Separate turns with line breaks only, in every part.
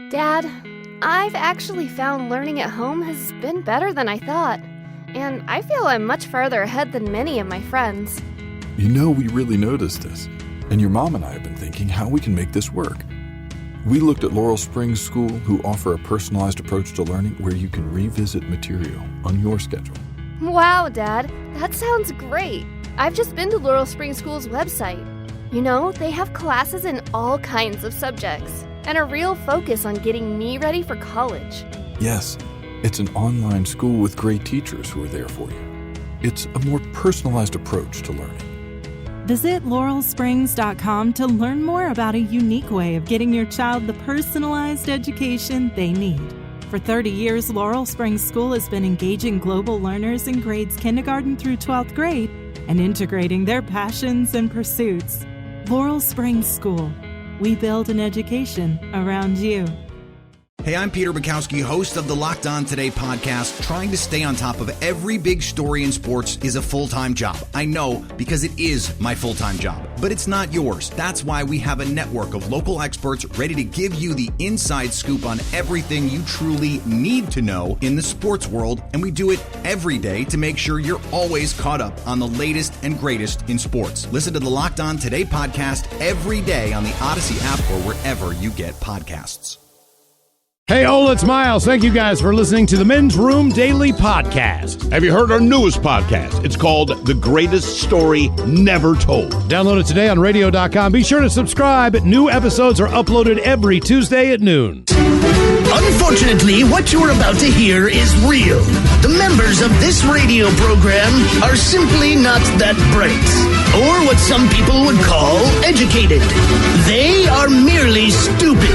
Dad, I've actually found learning at home has been better than I thought, and I feel I'm much farther ahead than many of my friends.
You know, we really noticed this, and your mom and I have been thinking how we can make this work. We looked at Laurel Springs School, who offer a personalized approach to learning where you can revisit material on your schedule.
Wow, Dad, that sounds great. I've just been to Laurel Springs School's website. You know, they have classes in all kinds of subjects and a real focus on getting me ready for college.
Yes, it's an online school with great teachers who are there for you. It's a more personalized approach to learning.
Visit laurelsprings.com to learn more about a unique way of getting your child the personalized education they need. For 30 years, Laurel Springs School has been engaging global learners in grades kindergarten through 12th grade and integrating their passions and pursuits. Laurel Springs School. We build an education around you.
Hey, I'm Peter Bukowski, host of the Locked On Today podcast. Trying to stay on top of every big story in sports is a full-time job. I know, because it is my full-time job. But it's not yours. That's why we have a network of local experts ready to give you the inside scoop on everything you truly need to know in the sports world. And we do it every day to make sure you're always caught up on the latest and greatest in sports. Listen to the Locked On Today podcast every day on the Odyssey app or wherever you get podcasts.
Hey, Ola, it's Miles. Thank you guys for listening to the Men's Room Daily Podcast.
Have you heard our newest podcast? It's called The Greatest Story Never Told.
Download it today on radio.com. Be sure to subscribe. New episodes are uploaded every Tuesday at noon.
Unfortunately, what you're about to hear is real. The members of this radio program are simply not that bright, or what some people would call educated. They are merely stupid.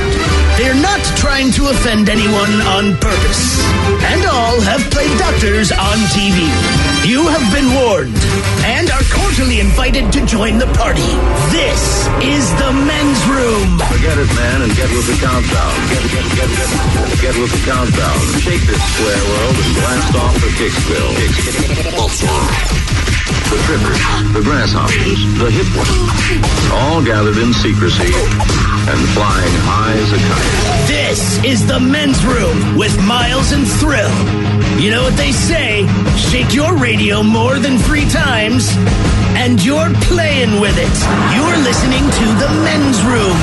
They're not trying to offend anyone on purpose. And all have played doctors on TV. You have been warned and are cordially invited to join the party. This is the Men's Room.
Forget it, man, and get with the countdown. Get with the countdown. Shake this square world and blast off for Kicksville. The trippers, the grasshoppers, the hip ones, all gathered in secrecy and flying high as a kite.
This is the Men's Room with Miles and Thrill. You know what they say, shake your radio more than 3 times, and you're playing with it. You're listening to the Men's Room.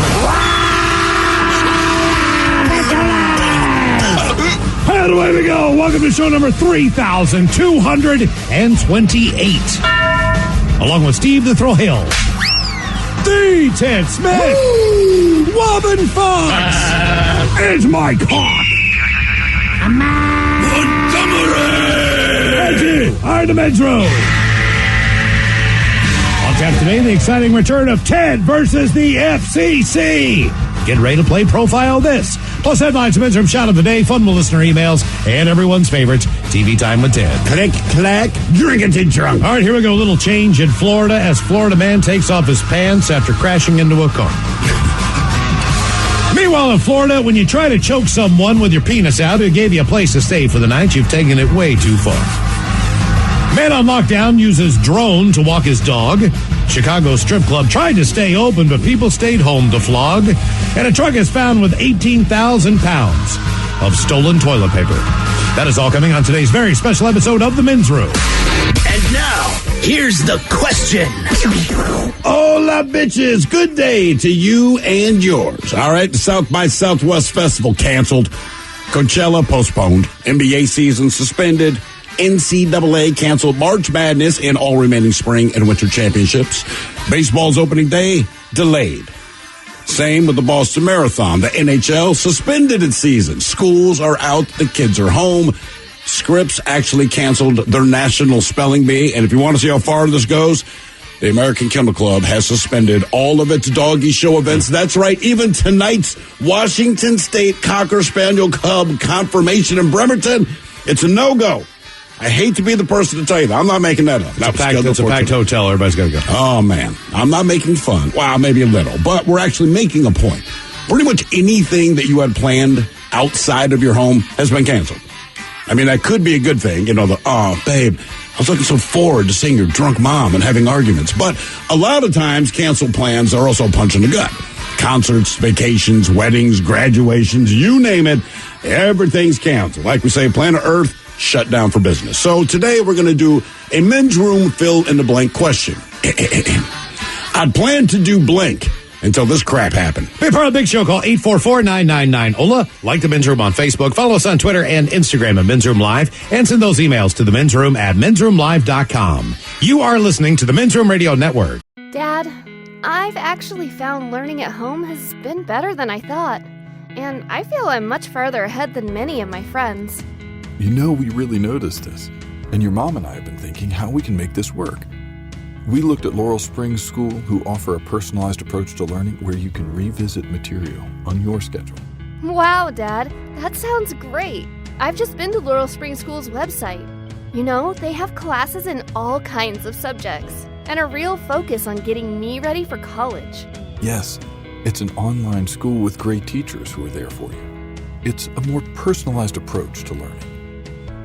And away we go. Welcome to show number 3,228. Along with Steve the Thrill Hill, the Ted Smith, Wobbin Fox, and Mike Hawk. Montgomery! And you, the Men's Room. On tap today, the exciting return of Ted versus the FCC. Get ready to play Profile This. Plus headlines, Men's Room Shot of the Day, fun listener emails, and everyone's favorite, TV Time with Ted. Click, clack, drink it and drunk. All right, here we go. A little change in Florida as Florida man takes off his pants after crashing into a car. Meanwhile, in Florida, when you try to choke someone with your penis out who gave you a place to stay for the night, you've taken it way too far. Man on lockdown uses drone to walk his dog. Chicago strip club tried to stay open, but people stayed home to flog. And a truck is found with 18,000 pounds of stolen toilet paper. That is all coming on today's very special episode of The Men's Room.
And now, here's the question.
Hola, bitches. Good day to you and yours. All right, the South by Southwest Festival canceled. Coachella postponed. NBA season suspended. NCAA canceled March Madness and all remaining spring and winter championships. Baseball's opening day delayed. Same with the Boston Marathon. The NHL suspended its season. Schools are out. The kids are home. Scripps actually canceled their National Spelling Bee. And if you want to see how far this goes, the American Kennel Club has suspended all of its doggy show events. That's right. Even tonight's Washington State Cocker Spaniel Cub confirmation in Bremerton, it's a no-go. I hate to be the person to tell you that. I'm not making that up.
It's a packed hotel. Everybody's got to go.
Oh, man. I'm not making fun. Well, maybe a little. But we're actually making a point. Pretty much anything that you had planned outside of your home has been canceled. I mean, that could be a good thing. You know, babe, I was looking so forward to seeing your drunk mom and having arguments. But a lot of times, canceled plans are also a punch in the gut. concerts, vacations, weddings, graduations, you name it, everything's canceled. Like we say, planet Earth shut down for business. So today we're going to do a men's room fill-in-the-blank question. I'd planned to do blank until this crap happened.
Be part of the big show. Call 844-999-OLA. Like the Men's Room on Facebook. Follow us on Twitter and Instagram at Men's Room Live. And send those emails to the Men's Room at mensroomlive.com. You are listening to the Men's Room Radio Network.
Dad, I've actually found learning at home has been better than I thought. And I feel I'm much farther ahead than many of my friends.
You know, we really noticed this. And your mom and I have been thinking how we can make this work. We looked at Laurel Springs School, who offer a personalized approach to learning where you can revisit material on your schedule.
Wow, Dad, that sounds great. I've just been to Laurel Springs School's website. You know, they have classes in all kinds of subjects and a real focus on getting me ready for college.
Yes, it's an online school with great teachers who are there for you. It's a more personalized approach to learning.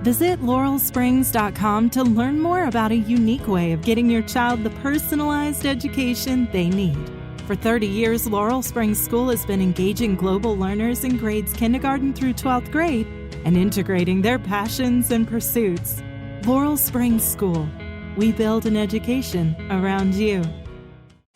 Visit laurelsprings.com to learn more about a unique way of getting your child the personalized education they need. For 30 years, Laurel Springs School has been engaging global learners in grades kindergarten through 12th grade and integrating their passions and pursuits. Laurel Springs School. We build an education around you.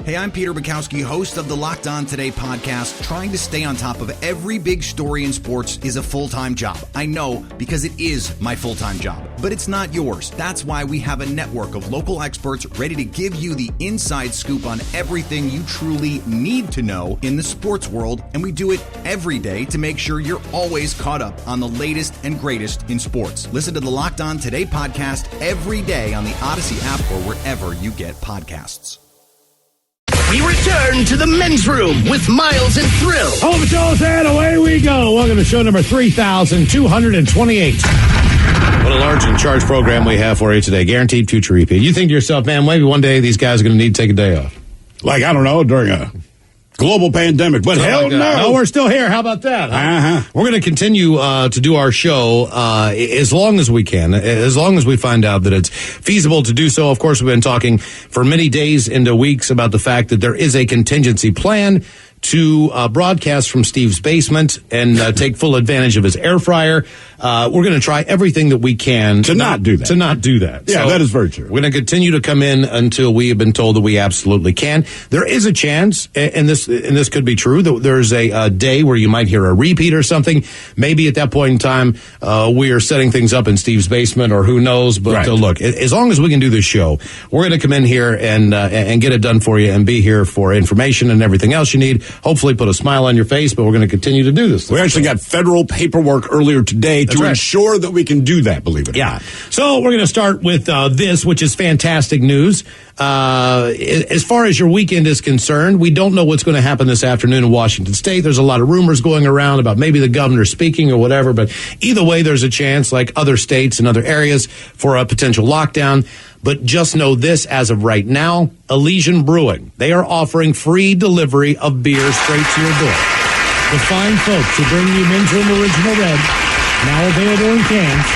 Hey, I'm Peter Bukowski, host of the Locked On Today podcast. Trying to stay on top of every big story in sports is a full-time job. I know, because it is my full-time job. But it's not yours. That's why we have a network of local experts ready to give you the inside scoop on everything you truly need to know in the sports world. And we do it every day to make sure you're always caught up on the latest and greatest in sports. Listen to the Locked On Today podcast every day on the Odyssey app or wherever you get podcasts.
We return to the men's room with Miles and Thrill.
Hold the Joe's and away we go. Welcome to show number 3,228. What a large and charged program we have for you today. Guaranteed future repeat. You think to yourself, man, maybe one day these guys are going to need to take a day off.
Like, I don't know, during a global pandemic, but hell no.
No, we're still here. How about that? Huh? We're going to continue to do our show as long as we can, as long as we find out that it's feasible to do so. Of course, we've been talking for many days into weeks about the fact that there is a contingency plan to broadcast from Steve's basement and take full advantage of his air fryer. We're going to try everything that we can
to not do that.
To not do that.
Yeah,
so
that is very true.
We're going to continue to come in until we have been told that we absolutely can. There is a chance, and this could be true, that there's a day where you might hear a repeat or something. Maybe at that point in time, we are setting things up in Steve's basement, or who knows. But
right.
Look, as long as we can do this show, we're going to come in here and get it done for you and be here for information and everything else you need. Hopefully put a smile on your face, but we're going to continue to do this.
We actually got federal paperwork earlier today to ensure that we can do that, believe it or not.
So we're going to start with this, which is fantastic news. As far as your weekend is concerned, we don't know what's going to happen this afternoon in Washington State. There's a lot of rumors going around about maybe the governor speaking or whatever, but either way, there's a chance, like other states and other areas, for a potential lockdown. But just know this, as of right now, Elysian Brewing, they are offering free delivery of beer straight to your door. The fine folks who bring you Men's Room Original Red, now available in cans,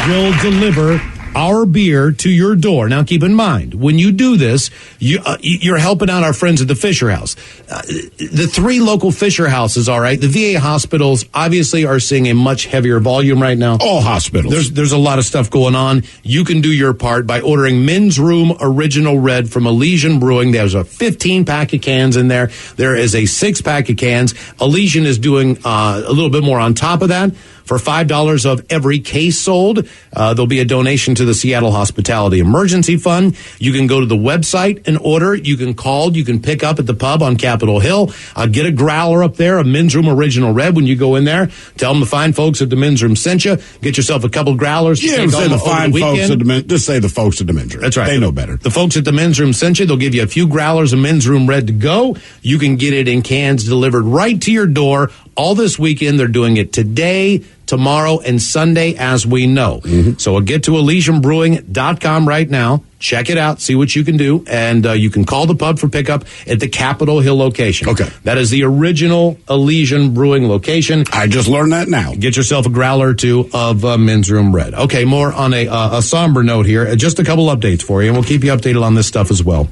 will deliver our beer to your door. Now, keep in mind, when you do this, you're helping out our friends at the Fisher House. The 3 local Fisher Houses, all right, the VA hospitals obviously are seeing a much heavier volume right now.
All hospitals.
There's a lot of stuff going on. You can do your part by ordering Men's Room Original Red from Elysian Brewing. There's a 15-pack of cans in there. There is a 6-pack of cans. Elysian is doing a little bit more on top of that. For $5 of every case sold, there'll be a donation to the Seattle Hospitality Emergency Fund. You can go to the website and order. You can call. You can pick up at the pub on Capitol Hill. Get a growler up there, a Men's Room Original Red when you go in there. Tell them the fine folks at the Men's Room sent you. Get yourself a couple growlers.
Yeah, say the fine folks at the Men's. Just say the folks at the Men's Room.
That's right.
They know better.
The folks at the Men's Room sent you. They'll give you a few growlers of Men's Room Red to go. You can get it in cans delivered right to your door. All this weekend, they're doing it today, tomorrow, and Sunday, as we know. Mm-hmm. So get to ElysianBrewing.com right now. Check it out. See what you can do. And you can call the pub for pickup at the Capitol Hill location.
Okay.
That is the original Elysian Brewing location.
I just learned that now.
Get yourself a growler or two of Men's Room Red. Okay, more on a somber note here. Just a couple updates for you, and we'll keep you updated on this stuff as well.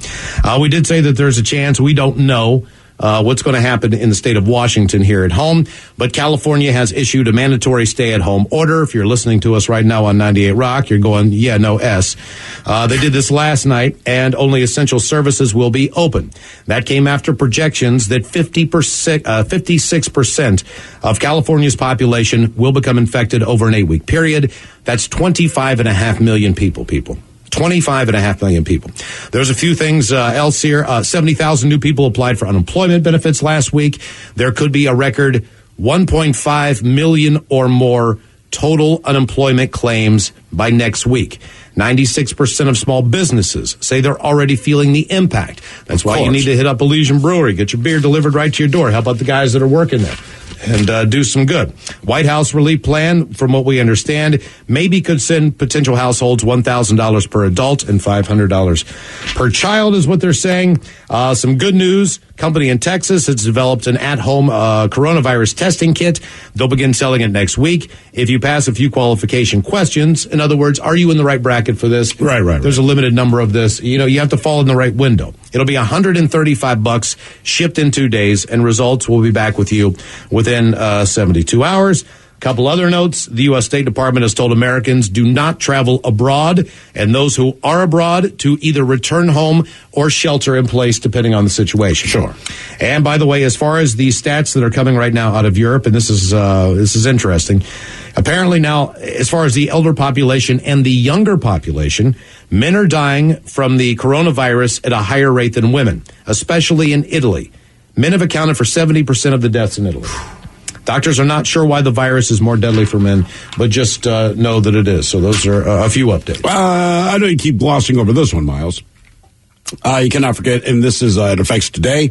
We did say that there's a chance, we don't know,
what's going to happen in the state of Washington here at home. But California has issued a mandatory stay-at-home order. If you're listening to us right now on 98 Rock, you're going, yeah, no S. They did this last night, and only essential services will be open. That came after projections that 56% of California's population will become infected over an 8-week period. That's 25.5 million people. 25.5 million people. There's a few things else here. 70,000 new people applied for unemployment benefits last week. There could be a record 1.5 million or more total unemployment claims by next week. 96% of small businesses say they're already feeling the impact. That's why you need to hit up Elysian Brewery. Get your beer delivered right to your door. Help out the guys that are working there and do some good. White House relief plan, from what we understand, maybe could send potential households $1,000 per adult and $500 per child is what they're saying. Some good news. Company in Texas has developed an at-home coronavirus testing kit. They'll begin selling it next week. If you pass a few qualification questions, in other words, are you in the right bracket for this?
Right.
There's a limited number of this. You have to fall in the right window. It'll be $135 shipped in 2 days, and results will be back with you within 72 hours. Couple other notes. The U.S. State Department has told Americans do not travel abroad, and those who are abroad to either return home or shelter in place, depending on the situation.
Sure. And
by the way, as far as the stats that are coming right now out of Europe, and this is interesting. Apparently now, as far as the elder population and the younger population, men are dying from the coronavirus at a higher rate than women, especially in Italy. Men have accounted for 70% of the deaths in Italy. Doctors are not sure why the virus is more deadly for men, but just know that it is. So those are a few updates.
I know you keep glossing over this one, Miles. You cannot forget, and this is it affects today,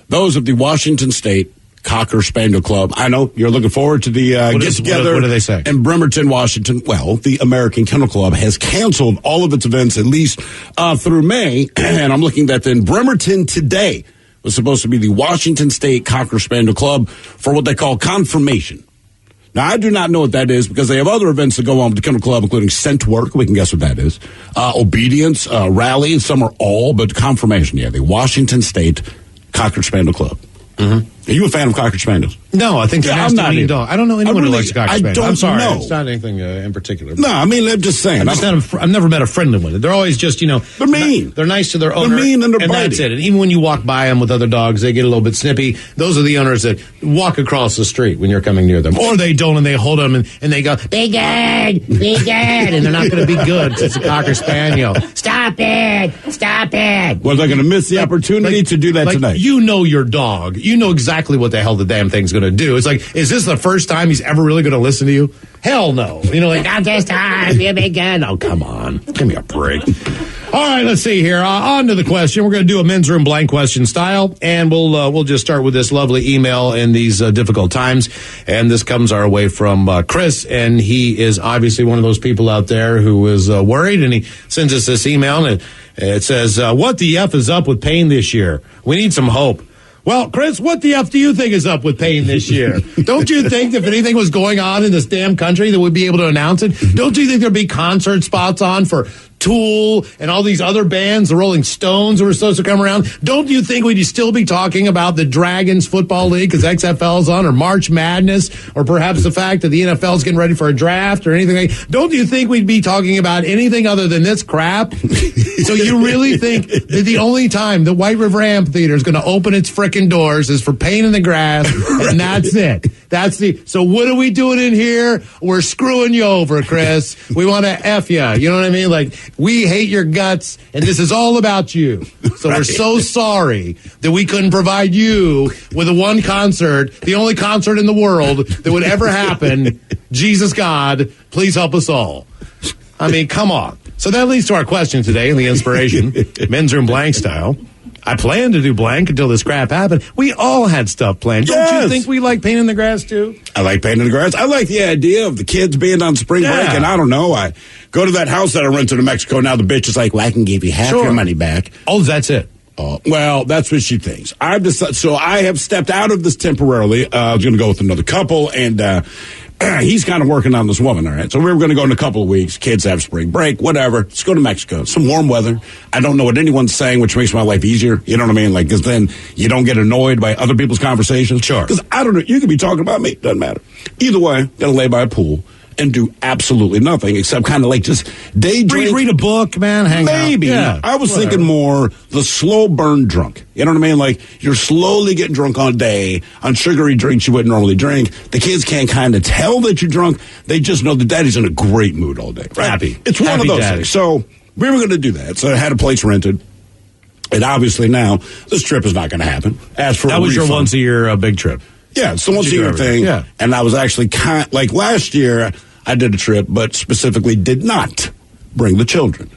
those of the Washington State Cocker Spaniel Club. I know you're looking forward to the get-together.
What do they say?
In Bremerton, Washington. Well, the American Kennel Club has canceled all of its events, at least through May, and I'm looking at in Bremerton today was supposed to be the Washington State Cocker Spaniel Club for what they call confirmation. Now, I do not know what that is because they have other events that go on with the Kennel Club, including scent work. We can guess what that is. Obedience, rally, some are all, but confirmation. Yeah, the Washington State Cocker Spaniel Club. Mm-hmm. Are you a fan of Cocker Spaniels?
No, I think
I'm not a
dog. I don't know anyone who likes a Cocker Spaniel. I'm sorry.
Know.
It's not anything in particular.
No, I mean, I'm just saying.
I've never met a friendly one. They're always just,
they're mean.
They're nice to their owner.
They're mean and they're biting.
That's it. And even when you walk by them with other dogs, they get a little bit snippy. Those are the owners that walk across the street when you're coming near them. Or they don't, and they hold them, and they go, be good, and they're not going to be good because it's a Cocker Spaniel. Stop it.
Well, they're going to miss the opportunity to do that tonight.
You know your dog. You know exactly what the hell the damn thing's going to do. It's like, is this the first time he's ever really going to listen to you? Hell no. Not this time. You'll be good. Oh, come on. Give me a break. All right, let's see here. On to the question. We're going to do a men's room blank question style, and we'll just start with this lovely email in these difficult times. And this comes our way from Chris, and he is obviously one of those people out there who is worried, and he sends us this email, and it says, what the F is up with pain this year? We need some hope. Well, Chris, what the F do you think is up with pain this year? Don't you think if anything was going on in this damn country that we'd be able to announce it? Don't you think there'd be concert spots on for Tool and all these other bands, the Rolling Stones who were supposed to come around? Don't you think we'd still be talking about the Dragons Football League because XFL's on, or March Madness, or perhaps the fact that the NFL's getting ready for a draft or anything like? Don't you think we'd be talking about anything other than this crap? So you really think that the only time the White River Amphitheater is going to open its frickin' doors is for Pain in the Grass, and that's it? So what are we doing in here? We're screwing you over, Chris. We want to F you. You know what I mean? Like, we hate your guts, and this is all about you. So We're so sorry that we couldn't provide you with the one concert, the only concert in the world that would ever happen. Jesus God, please help us all. I mean, come on. So that leads to our question today in the inspiration, men's room blank style. I planned to do blank until this crap happened. We all had stuff planned.
Yes.
Don't you think we like Pain in the Grass, too?
I like Pain in the Grass. I like the idea of the kids being on spring break, and I don't know. I go to that house that I rented in Mexico. Now the bitch is like, well, I can give you half your money back.
Oh, that's it.
Well, that's what she thinks. So I have stepped out of this temporarily. I was going to go with another couple, and he's kind of working on this woman, all right? So we were going to go in a couple of weeks. Kids have spring break, whatever. Let's go to Mexico. Some warm weather. I don't know what anyone's saying, which makes my life easier. You know what I mean? Like, because then you don't get annoyed by other people's conversations.
Sure.
Because I don't know. You could be talking about me. Doesn't matter. Either way, got to lay by a pool and do absolutely nothing except kind of like just day drink.
Read a book, man. Hang out.
Maybe.
Yeah,
I was thinking more the slow burn drunk. You know what I mean? Like, you're slowly getting drunk on day on sugary drinks you wouldn't normally drink. The kids can't kind of tell that you're drunk. They just know that daddy's in a great mood all day. Right?
Happy.
It's one of those
daddy.
things. So we were going to do that. So I had a place rented. And obviously now, this trip is not going to happen. As for
That was your
refund,
once-a-year big trip.
yeah, it's the once a year thing.
Yeah.
And I was actually like last year, I did a trip, but specifically did not bring the children.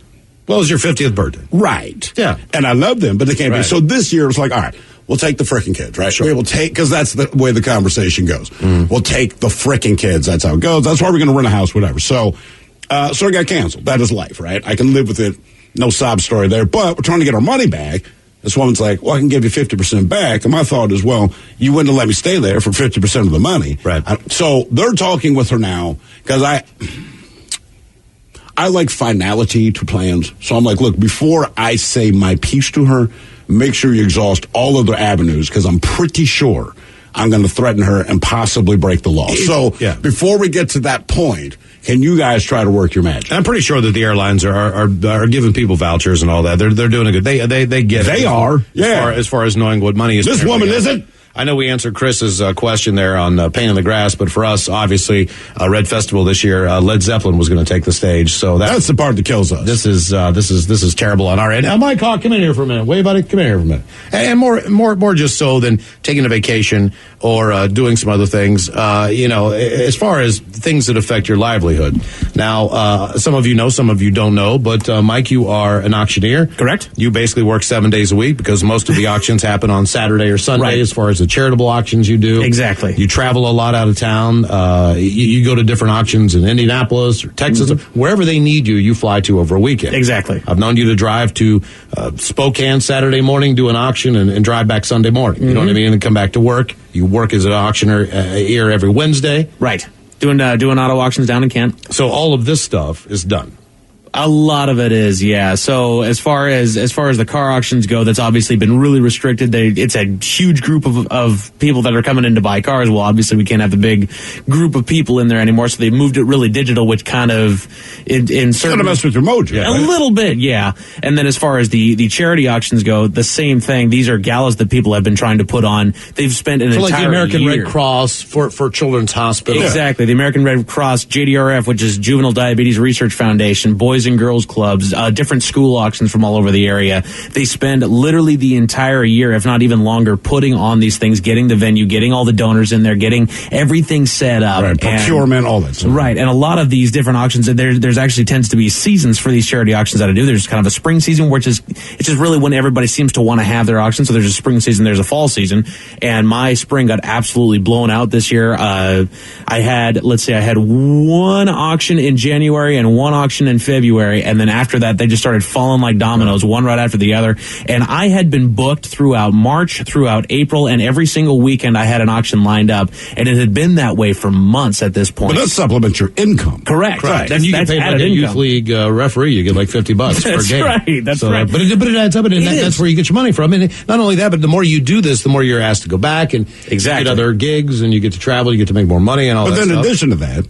Well, it was your 50th birthday.
Right.
Yeah.
And I love them, but they can't be.
Right.
So this year, it's like, all right, we'll take the frickin' kids, right?
Sure.
We will take, because that's the way the conversation goes. We'll take the frickin' kids. That's how it goes. That's why we're going to rent a house, whatever. So it got canceled. That is life, right? I can live with it. No sob story there. But we're trying to get our money back. This woman's like, well, I can give you 50% back. And my thought is, well, you wouldn't have let me stay there for 50% of the money.
Right.
So they're talking with her now because I like finality to plans. So I'm like, look, before I say my piece to her, make sure you exhaust all other avenues because I'm pretty sure I'm going to threaten her and possibly break the law. So before we get to that point, can you guys try to work your magic?
I'm pretty sure that the airlines are giving people vouchers and all that. They're doing a good. They get it.
They are. Yeah.
As far as knowing what money is.
This woman isn't.
I know we answered Chris's question there on Pain in the Grass, but for us, obviously, Red Festival this year, Led Zeppelin was going to take the stage. So
that's the part that kills us.
This is terrible on our end. Mike Hawk, come in here for a minute. Wait, buddy, come in here for a minute. And more just so than taking a vacation or doing some other things. As far as things that affect your livelihood. Now, some of you know, some of you don't know, but Mike, you are an auctioneer.
Correct.
You basically work 7 days a week because most of the auctions happen on Saturday or Sunday.
Right.
As far as the charitable auctions you do.
Exactly.
You travel a lot out of town. You go to different auctions in Indianapolis or Texas. Wherever they need you, you fly to over a weekend.
Exactly.
I've known you to drive to Spokane Saturday morning, do an auction, and drive back Sunday morning. You know what I mean? And come back to work. You work as an auctioneer here every Wednesday.
Right. Doing auto auctions down in Kent.
So all of this stuff is done.
A lot of it is, yeah. So as far as the car auctions go, that's obviously been really restricted. It's a huge group of people that are coming in to buy cars. Well, obviously we can't have the big group of people in there anymore, so they moved it really digital, which kind of in certain
kind of mess with your mojo.
A little bit, yeah. And then as far as the charity auctions go, the same thing. These are galas that people have been trying to put on. They've spent an entire
like the American
year.
Red Cross for Children's Hospital.
Exactly. The American Red Cross, JDRF, which is Juvenile Diabetes Research Foundation, Boys and Girls Clubs, different school auctions from all over the area. They spend literally the entire year, if not even longer, putting on these things, getting the venue, getting all the donors in there, getting everything set up.
Right, procurement, all that stuff.
Right, and a lot of these different auctions, there's actually tends to be seasons for these charity auctions that I do. There's kind of a spring season, which is it's just really when everybody seems to want to have their auction. So there's a spring season, there's a fall season, and my spring got absolutely blown out this year. I had one auction in January and one auction in February, and then after that, they just started falling like dominoes, one right after the other. And I had been booked throughout March, throughout April, and every single weekend I had an auction lined up, and it had been that way for months at this point.
But that supplements your income.
Correct.
Right. And you get paid like a youth league referee. You get like $50 per
That's
game.
right. That's right.
But it adds up, and that's where you get your money from. And not only that, but the more you do this, the more you're asked to go back and get other gigs, and you get to travel, you get to make more money, and all that stuff.
But then in addition to that,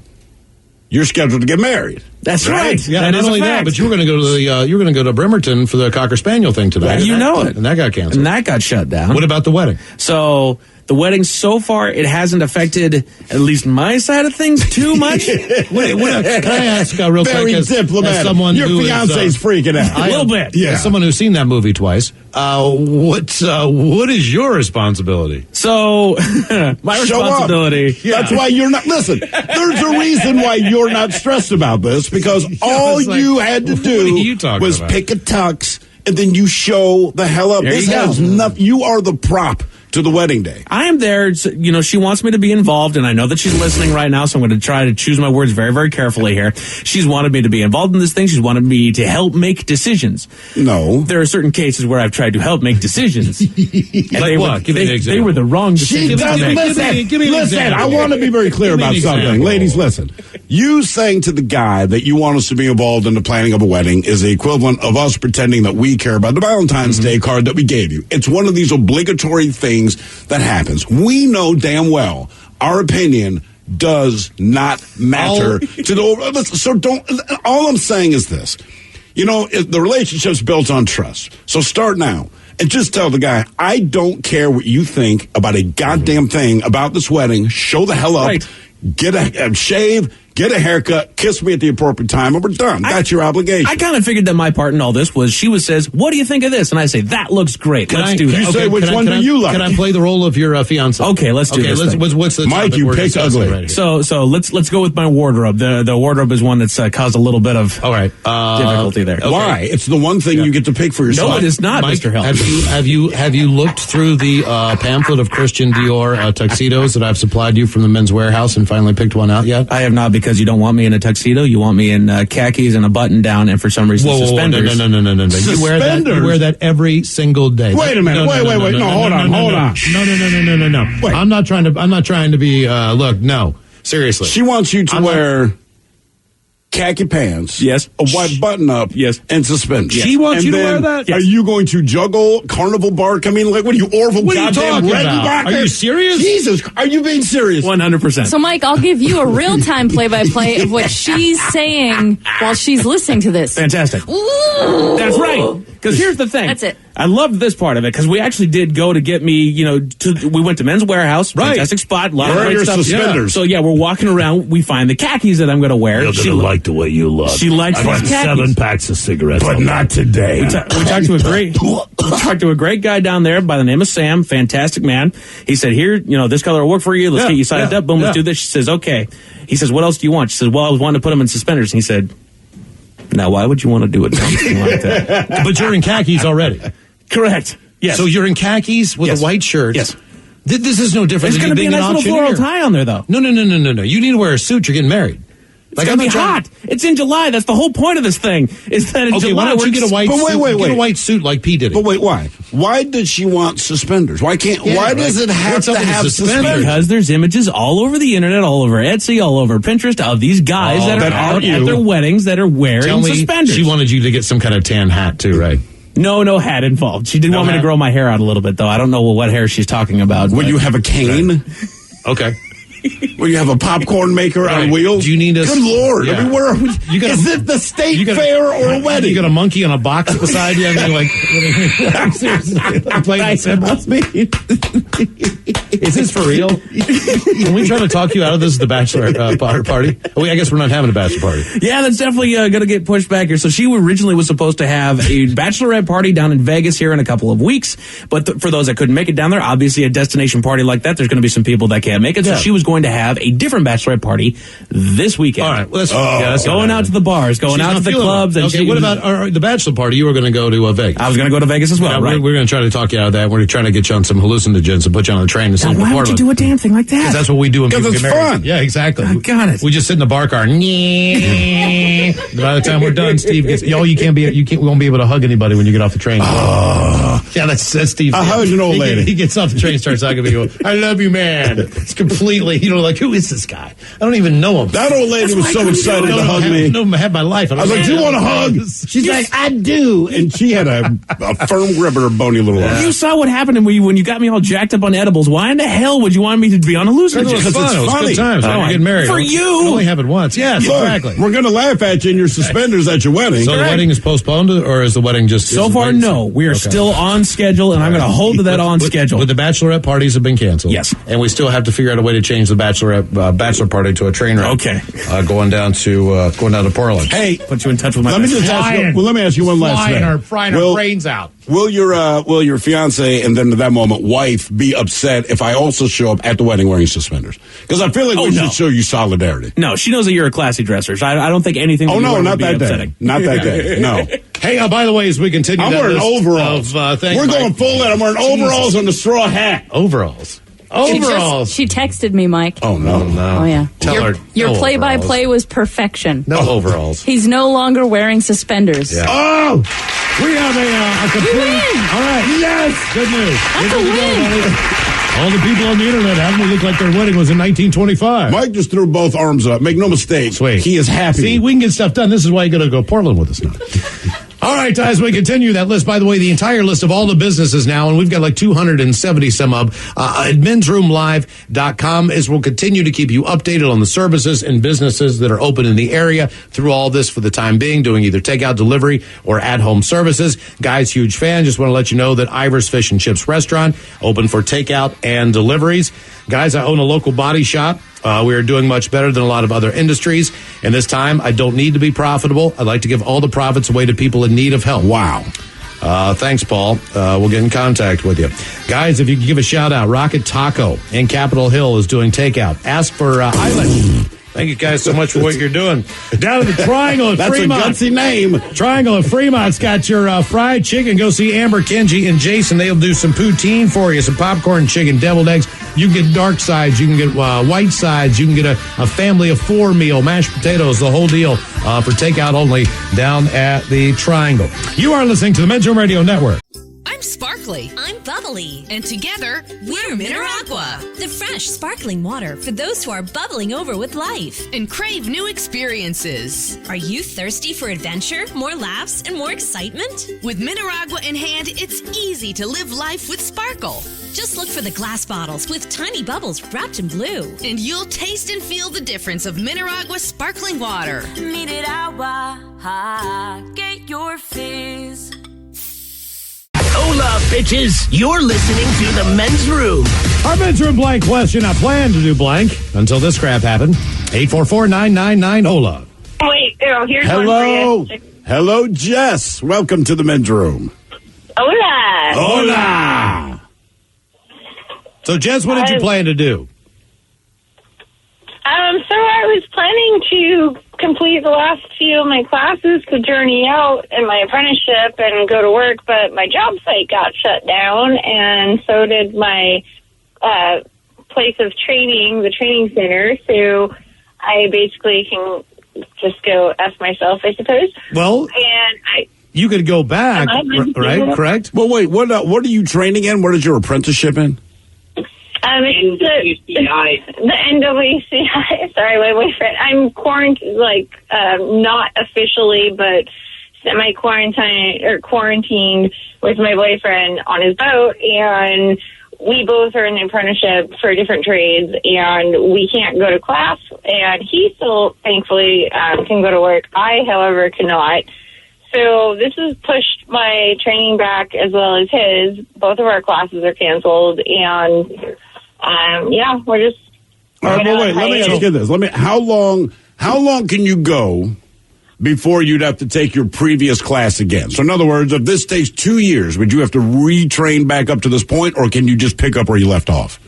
you're scheduled to get married.
That's right.
Yeah,
that
not only that, but you were going to go to you were going to go to Bremerton for the Cocker Spaniel thing today.
You know it.
And that got canceled.
And that got shut down.
What about the wedding?
So the wedding so far, it hasn't affected at least my side of things too much.
Can I ask real
Very
quick,
diplomatic.
as someone
your
who
fiance's freaking out.
A little bit.
Yeah.
As someone who's seen that movie twice, what is your responsibility?
So my responsibility.
Yeah. That's why you're not. Listen, there's a reason why you're not stressed about this because all you had to do was pick a tux and then you show the hell up.
There
This
you go.
has nothing. You are the prop to the wedding day?
I am there. She wants me to be involved, and I know that she's listening right now, so I'm going to try to choose my words very, very carefully here. She's wanted me to be involved in this thing. She's wanted me to help make decisions.
No.
There are certain cases where I've tried to help make decisions.
Like what? Give me an example.
They were the wrong decisions to make.
Listen, I want to be very clear about something. Ladies, listen. You saying to the guy that you want us to be involved in the planning of a wedding is the equivalent of us pretending that we care about the Valentine's Day card that we gave you. It's one of these obligatory things that happens. We know damn well our opinion does not matter to the. So don't. All I'm saying is this. The relationship's built on trust. So start now. And just tell the guy, I don't care what you think about a goddamn thing about this wedding. Show the hell up. Right. Get a shave. Get a haircut, kiss me at the appropriate time, and we're done. That's your obligation.
I kind of figured that my part in all this was she says, what do you think of this? And I say, that looks great. Let's do that.
You say, which one do you like?
Can I play the role of your fiance?
Okay, let's do this.
What's the
Mike, you picked ugly.
Right,
so let's go with my wardrobe. The wardrobe is one that's caused a little bit of difficulty there.
Okay. Why? It's the one thing you get to pick for yourself.
No, it is not,
Mike,
Mr. Hill.
Have you looked through the pamphlet of Christian Dior tuxedos that I've supplied you from the Men's Warehouse and finally picked one out yet?
I have not, because you don't want me in a tuxedo. You want me in khakis and a button down, and for some reason suspenders.
No. You wear that every single day.
Wait a minute. Wait. No, hold on.
No. Wait. I'm not trying to be. Look, no. Seriously.
She wants you to wear khaki pants,
yes,
a white button-up,
yes,
and suspenders.
Yes. She wants you to wear that?
Are you going to juggle Carnival Bark? I mean, like, what are you, Orville?
What are you talking about? Are you serious?
Jesus, are you being serious?
100%.
So, Mike, I'll give you a real-time play-by-play of what she's saying while she's listening to this.
Fantastic.
Ooh.
That's right. Because here's the thing.
That's it.
I loved this part of it, because we actually did go to get me, we went to Men's Warehouse,
right.
Fantastic spot, a lot
Where
of great stuff.
suspenders?
Yeah. So, we're walking around, we find the khakis that I'm going to wear.
You're going to like the way you look.
She likes these khakis.
7 packs of cigarettes.
But not today.
We talked to a great guy down there by the name of Sam, fantastic man. He said, here, this color will work for you. Let's get you sized up. Boom, let's do this. She says, okay. He says, what else do you want? She says, well, I was wanting to put them in suspenders. And he said, now, why would you want to do something like that?
But you're in khakis already.
Correct. Yes.
So you're in khakis with a white shirt.
Yes.
This is no different
There's
than
going to be a nice little floral tie on there, though.
No. You need to wear a suit. You're getting married.
It's going to be hot. It's in July. That's the whole point of this thing. Is that in July?
Why don't you get a white suit?
Wait.
Get a white suit like P did it.
But wait, why? Why does she want suspenders? Why does it have to have suspenders?
Because there's images all over the internet, all over Etsy, all over Pinterest of these guys that are out at their weddings that are wearing suspenders.
She wanted you to get some kind of tan hat too, right?
No hat involved. She did want me to grow my hair out a little bit, though. I don't know what hair she's talking about.
Will you have a cane?
Right. Okay.
Will you have a popcorn maker on wheels?
Do you need a...
Good Lord.
Yeah.
I mean, is it the state fair or a wedding?
You got a monkey on a box beside you? I mean, like... Seriously. Playing symbols? Is this for real? Can we try to talk you out of this at the bachelor party? I guess we're not having a bachelor party.
Yeah, that's definitely going to get pushed back here. So she originally was supposed to have a bachelorette party down in Vegas here in a couple of weeks. But for those that couldn't make it down there, obviously a destination party like that, there's going to be some people that can't make it. So she was going to have a different bachelorette party this weekend.
All right. Well, that's
going out to the bars, going out to the clubs.
Okay, what about the bachelor party? You were going to go to Vegas.
I was going to go to Vegas as well, right?
We're going to try to talk you out of that. We're trying to get you on some hallucinogens and put you on the train and send you to
Portland. Why would you do a damn thing like that?
Because that's what we do when people get married.
Because it's fun.
Yeah, exactly.
I got it.
We just sit in the bar car. By the time we're done, Steve gets. We won't be able to hug anybody when you get off the train. Yeah, that's Steve.
I hugged an old lady.
He gets off the train, starts hugging me. Going, I love you, man. It's completely, like, who is this guy? I don't even know him.
That old lady was so excited to hug me.
I had my life.
I was like, do you want to hug? She's like, I do. And she had a firm grip of her bony little arm.
You saw what happened when you got me all jacked up on edibles. Why in the hell would you want me to be on hallucinogens?
Because it's fun. It was good times. You're getting married.
For you.
You only have it once. Yes, exactly.
We're going to laugh at you in your suspenders at your wedding.
So the wedding is postponed, or is the wedding just...
So far, no. We are still on schedule, and I'm going to hold to that schedule.
But the bachelorette parties have been canceled.
Yes.
And we still have to figure out a way to change the bachelor party to a train wreck.
Okay.
Going down to Portland.
Hey,
put you in touch with my...
Let me ask you one last thing.
Frying our brains out.
Will your fiance and then at that moment wife be upset if I also show up at the wedding wearing suspenders? Because I feel like we should show you solidarity.
No, she knows that you're a classy dresser. So I don't think anything.
Oh no, not that day. Not that day. No.
Hey, by the way, as we continue,
I'm wearing overalls.
Thanks,
We're going
Mike.
full in. I'm wearing overalls and a straw hat.
Overalls.
She texted me, Mike.
Oh, no.
Oh, yeah.
Tell her.
Your
no
play-by-play
overalls.
was perfection.
No overalls.
He's no longer wearing suspenders.
Yeah.
Oh!
We have a complete.
You win.
All right.
Yes!
Good news.
That's a win.
All the people on the internet having me look like their wedding was in 1925.
Mike just threw both arms up. Make no mistake.
Sweet.
He is happy.
See, we can get stuff done. This is why you got to go Portland with us now. All right, as we continue that list, by the way, the entire list of all the businesses now, and we've got like 270 some of, at mensroomlive.com is we'll continue to keep you updated on the services and businesses that are open in the area through all this for the time being, doing either takeout, delivery, or at-home services. Guys, huge fan. Just want to let you know that Ivor's Fish and Chips Restaurant, open for takeout and deliveries. Guys, I own a local body shop. We are doing much better than a lot of other industries. And this time, I don't need to be profitable. I'd like to give all the profits away to people in need of help.
Wow.
Thanks, Paul. We'll get in contact with you. Guys, if you could give a shout out, Rocket Taco in Capitol Hill is doing takeout. Ask for Eilish. Thank you guys so much for what you're doing. Down at the Triangle at
That's
Fremont.
a gutsy name.
Triangle at Fremont's got your fried chicken. Go see Amber, Kenji, and Jason. They'll do some poutine for you, some popcorn chicken, deviled eggs. You can get dark sides. You can get white sides. You can get a family of 4 meal, mashed potatoes, the whole deal for takeout only down at the Triangle. You are listening to the Men's Room Radio Network.
I'm sparkly.
I'm bubbly.
And together,
We're Mineragua, the fresh, sparkling water for those who are bubbling over with life
and crave new experiences.
Are you thirsty for adventure, more laughs, and more excitement?
With Mineragua in hand, it's easy to live life with sparkle.
Just look for the glass bottles with tiny bubbles wrapped in blue.
And you'll taste and feel the difference of Mineragua sparkling water.
Mineragua, get your fizz.
Hola, bitches. You're listening to The Men's Room.
Our Men's Room blank question. I plan to do blank until this crap happened. 844-999-HOLA.
Wait, here's
Hello.
one for you.
Hello, Jess. Welcome to the Men's Room.
Hola.
Hola.
So, Jess, what did you plan to do?
So I was planning to complete the last few of my classes to journey out in my apprenticeship and go to work, but my job site got shut down, and so did my place of training, the training center. So I basically can just go F myself, I suppose.
Well,
and
you could go back, right? Correct?
Well, wait, what are you training in? What is your apprenticeship in?
It's the NWCI. Sorry, my boyfriend. I'm quarantined, not officially, but quarantined with my boyfriend on his boat, and we both are in the apprenticeship for different trades, and we can't go to class, and he still, thankfully, can go to work. I, however, cannot. So this has pushed my training back as well as his. Both of our classes are canceled, and we're just.
All right, wait. Let me ask you this. How long can you go before you'd have to take your previous class again? So in other words, if this takes 2 years, would you have to retrain back up to this point, or can you just pick up where you left off?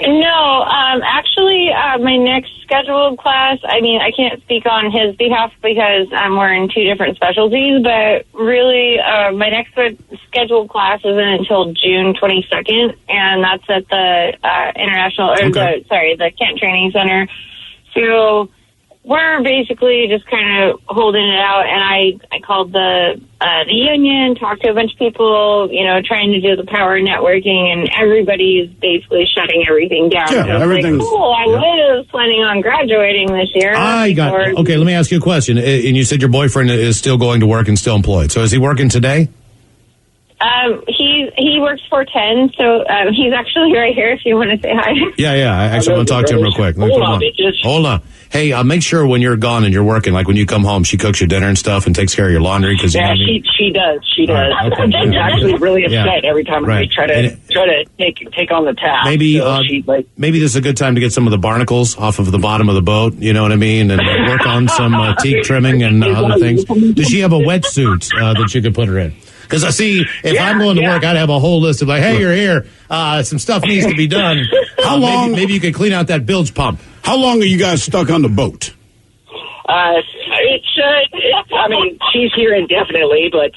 No, actually, my next scheduled class, I can't speak on his behalf because we're in 2 different specialties, but really, my next scheduled class isn't until June 22nd, and that's at the the Kent Training Center. So we're basically just kind of holding it out, and I called the union, talked to a bunch of people, trying to do the power networking, and everybody's basically shutting everything down.
Yeah,
so
everything's...
cool. I was planning on graduating this year.
Okay, let me ask you a question. And you said your boyfriend is still going to work and still employed. So is he working today?
He works 410, so he's actually right here if you want to say hi.
Yeah. I actually want to talk to him real quick. Hold on. Hey, make sure when you're gone and you're working, like when you come home, she cooks your dinner and stuff and takes care of your laundry. Cause
yeah, she does. She does.
Right, okay.
She's actually really upset every time I try to take on the task.
Maybe maybe this is a good time to get some of the barnacles off of the bottom of the boat. You know what I mean? And work on some teak trimming and other things. Does she have a wetsuit that you could put her in? Because I see, if I'm going to work, I'd have a whole list of hey, you're here. Some stuff needs to be done. How long? Maybe you could clean out that bilge pump.
How long are you guys stuck on the boat?
I mean, she's here indefinitely, but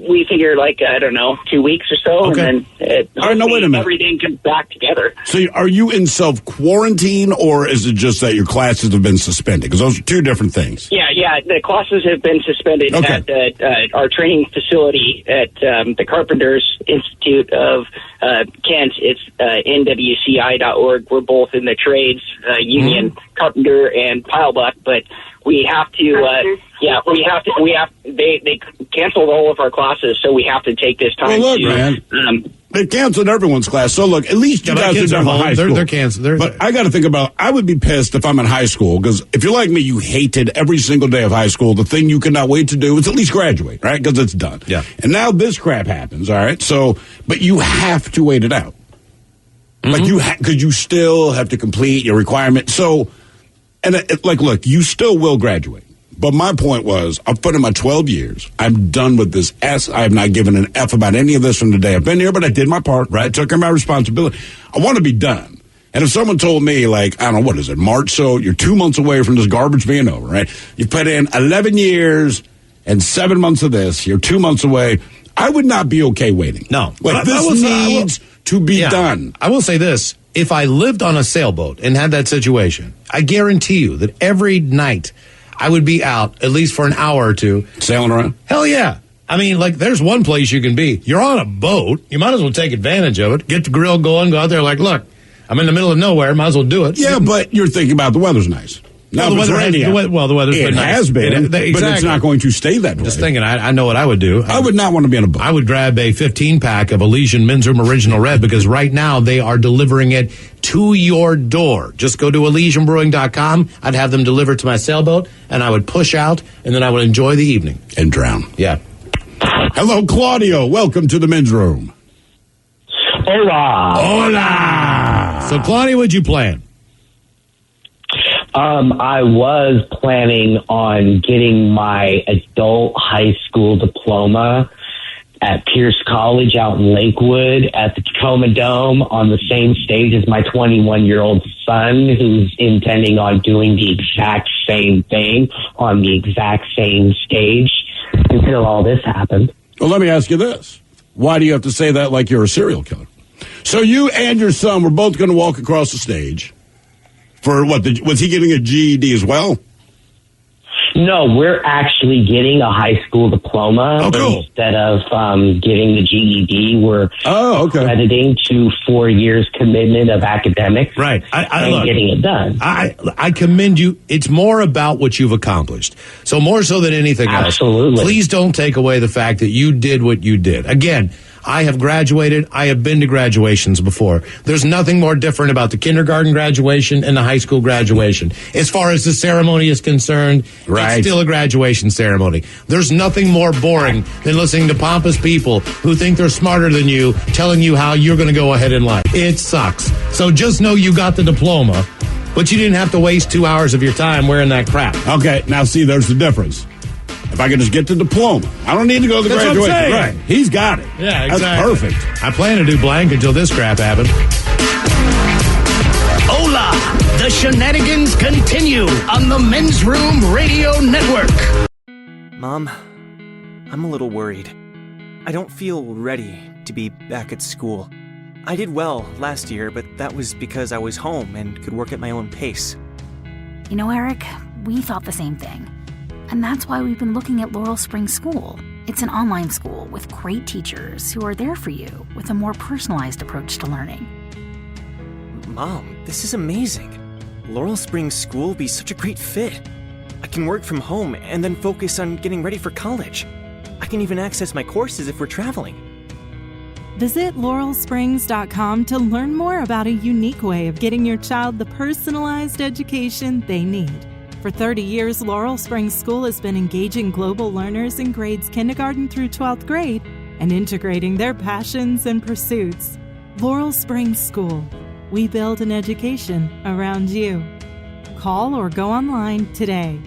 we figure like, I don't know, 2 weeks or so,
Okay.
and then
All right, now wait a minute.
everything comes back together.
So are you in self-quarantine, or is it just that your classes have been suspended? Because those are two different things.
Yeah, the classes have been suspended at our training facility at the Carpenters Institute of Kent. It's nwci.org. We're both in the trades union, Carpenter and Pilebuck, but we have to. They canceled all of our classes, so we have to take this time.
Well, look, man. They canceled everyone's class. So look, at least you guys are done with high school.
They're canceled.
But I got to think about. I would be pissed if I'm in high school, because if you're like me, you hated every single day of high school. The thing you could not wait to do is at least graduate, right? Because it's done.
Yeah.
And now this crap happens. All right. So, but you have to wait it out. Like because you still have to complete your requirement. So, and look, you still will graduate. But my point was, I've put in my 12 years. I'm done with this S. I have not given an F about any of this from the day I've been here, but I did my part, right? I took care of my responsibility. I want to be done. And if someone told me, like, I don't know, what is it, March, so you're 2 months away from this garbage being over, right? You put in 11 years and 7 months of this, you're 2 months away, I would not be okay waiting.
No.
Like, this needs to be done.
I will say this. If I lived on a sailboat and had that situation, I guarantee you that every night I would be out at least for an hour or two.
Sailing around?
Hell yeah. I mean, like, there's one place you can be. You're on a boat. You might as well take advantage of it. Get the grill going. Go out there like, look, I'm in the middle of nowhere. Might as well do it.
Yeah, but you're thinking about the weather's nice.
No, the weather weather's
it
been nice.
has been,
Exactly.
but it's not going to stay that way.
Just thinking, I know what I would do.
I would not want to be on a boat.
I would grab a 15-pack of Elysian Men's Room Original Red, because right now they are delivering it to your door. Just go to ElysianBrewing.com. I'd have them delivered to my sailboat, and I would push out, and then I would enjoy the evening.
And drown.
Yeah.
Hello, Claudio. Welcome to the men's room.
Hola.
Hola. So, Claudio, what'd you plan?
I was planning on getting my adult high school diploma at Pierce College out in Lakewood at the Tacoma Dome on the same stage as my 21-year-old son, who's intending on doing the exact same thing on the exact same stage until all this happened.
Well, let me ask you this. Why do you have to say that like you're a serial killer? So you and your son were both going to walk across the stage. For what? Was he getting a GED as well?
No, we're actually getting a high school diploma.
Oh, cool.
Instead of getting the GED, we're accrediting to 4 years commitment of academics.
Right.
And getting it done.
I commend you. It's more about what you've accomplished. So more so than anything else.
Absolutely.
Please don't take away the fact that you did what you did. Again, I have graduated. I have been to graduations before. There's nothing more different about the kindergarten graduation and the high school graduation. As far as the ceremony is concerned, it's still a graduation ceremony. There's nothing more boring than listening to pompous people who think they're smarter than you telling you how you're going to go ahead in life. It sucks. So just know you got the diploma, but you didn't have to waste 2 hours of your time wearing that crap.
Okay, now see, there's the difference. If I could just get the diploma, I don't need to go to the
That's
graduation.
what I'm
Right.
saying.
He's got it.
Yeah, exactly.
That's perfect.
I plan to do blank until this crap happened.
Hola! The shenanigans continue on the Men's Room Radio Network.
Mom, I'm a little worried. I don't feel ready to be back at school. I did well last year, but that was because I was home and could work at my own pace.
You know, Eric, we thought the same thing. And that's why we've been looking at Laurel Springs School. It's an online school with great teachers who are there for you with a more personalized approach to learning.
Mom, this is amazing. Laurel Springs School will be such a great fit. I can work from home and then focus on getting ready for college. I can even access my courses if we're traveling.
Visit laurelsprings.com to learn more about a unique way of getting your child the personalized education they need. For 30 years, Laurel Springs School has been engaging global learners in grades kindergarten through 12th grade and integrating their passions and pursuits. Laurel Springs School. We build an education around you. Call or go online today.